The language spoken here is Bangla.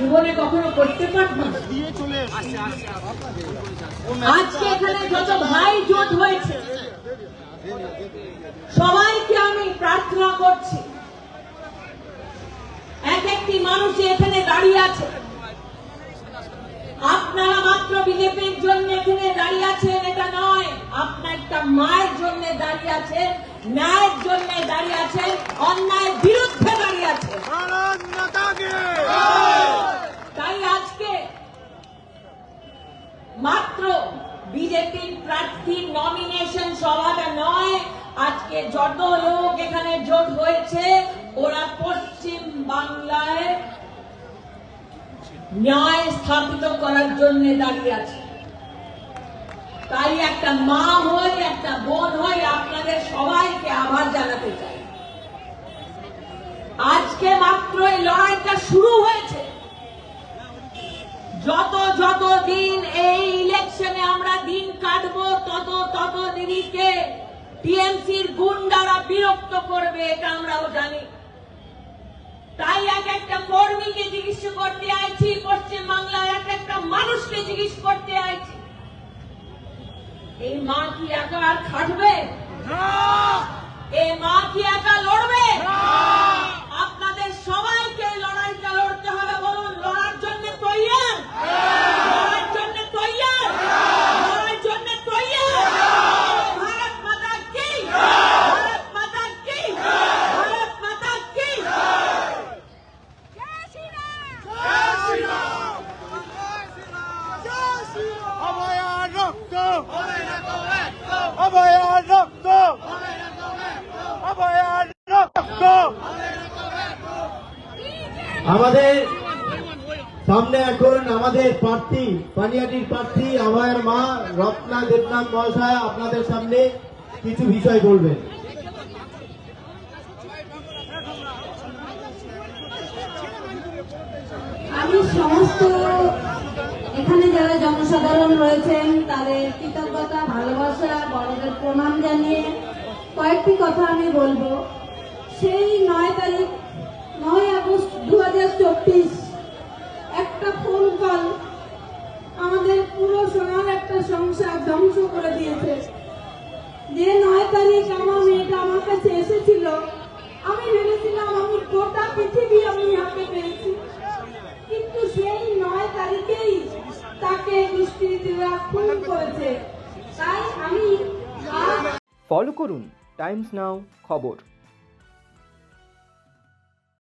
জীবনে কখনো করতে পারবো না। আজকে এখানে যত ভাই জোট হয়েছে সবাইকে আমি প্রার্থনা করছি, এক একটি মানুষ এখানে দাঁড়িয়ে আছে, আপনারা মাত্র বিজেপির জন্য এখানে দাঁড়িয়ে আছেন এটা নয়, আপনার একটা মায়ের জন্য দাঁড়িয়ে আছেন, ন্যায়ের জন্য দাঁড়িয়ে আছেন, অন্যায়ের বিরুদ্ধে দাঁড়িয়ে আছেন। তাই আজকে মাত্র বিজেপির প্রার্থীর নমিনেশন সভাটা নয়, আজকে যত লোক এখানে জোট হয়েছে ওরা পশ্চিম বাংলায় ন্যায় স্থাপিত করার জন্য দাঁড়িয়ে আছে। তাই একটা মা হয়ে, একটা বোন হয়ে আপনাদের সবাইকে আভার জানাতে চাই। আজকে মাত্র এই লড়াইটা শুরু হয়েছে। যত দিন এই ইলেকশনে আমরা দিন কাটবো তত দিদিকে টিএমসির গুন্ডারা বিরক্ত করবে, এটা আমরাও জানি। তাই এক একটা কর্মীকে জিজ্ঞেস করতে আইছি, পশ্চিম বাংলার এক একটা মানুষকে জিজ্ঞেস করতে আইছি, এই মা কি একা আর খাটবে? এই মা কি একা লড়বে? আপনাদের সবাইকে লড়াইটা লড়তে হবে। বলুন, লড়ার জন্য তৈয়ার? লড়ার জন্য তৈয়ার? লড়ার জন্য তৈয়ার? ভারত মাতা কি! ভারত মাতা কি! ভারত মাতা কি! আমাদের সামনে এখন আমাদের প্রার্থী, পানিহাটির প্রার্থী আমার মা রত্না দেবনাথ মহাশয় আপনাদের সামনে কিছু বিষয় বলবেন। আমি সমস্ত এখানে যারা জনসাধারণ রয়েছেন তাদের কৃতজ্ঞতা, ভালোবাসা, বড়দের প্রণাম জানিয়ে কয়েকটি কথা আমি বলবো। সেই 9 আগস্ট 2024 একটা ফোন কল আমাদের পুরো সোনার একটা সংসার ধ্বংস করে দিয়েছে। যে 9 তারিখ আমার মেয়েটা আমার কাছে এসেছিল, আমি ভেবেছিলাম আমি গোটা পৃথিবী আমি হাতে পেয়েছি, কিন্তু সেই 9 তারিখেই তাকে দুষ্কৃতীরা খুন করেছে। তাই আমি ফলো করুন টাইমস নাও খবর।